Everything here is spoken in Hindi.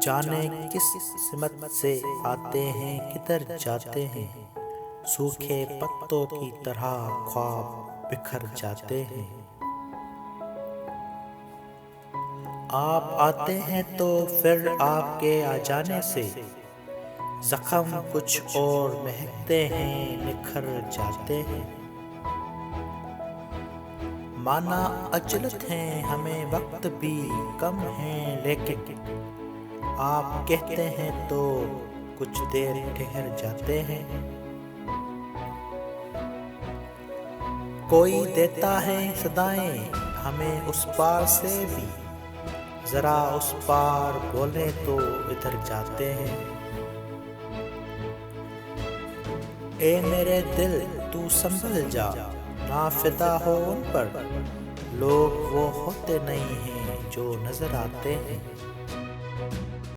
जाने किस सिमत से आते हैं किधर जाते हैं, सूखे पत्तों की तरह ख्वाब बिखर जाते हैं। आप आते हैं तो फिर आपके आ जाने से जख्म कुछ और महकते हैं, निखर जाते हैं। माना अचलत हैं हमें वक्त भी कम है, लेकिन आप कहते हैं तो कुछ देर ठहर जाते हैं। कोई देता है सदाएं हमें उस पार से भी, जरा उस पार बोले तो इधर जाते हैं। ए मेरे दिल तू संभल जा, ना फिदा हो उन पर, लोग वो होते नहीं हैं जो नजर आते हैं।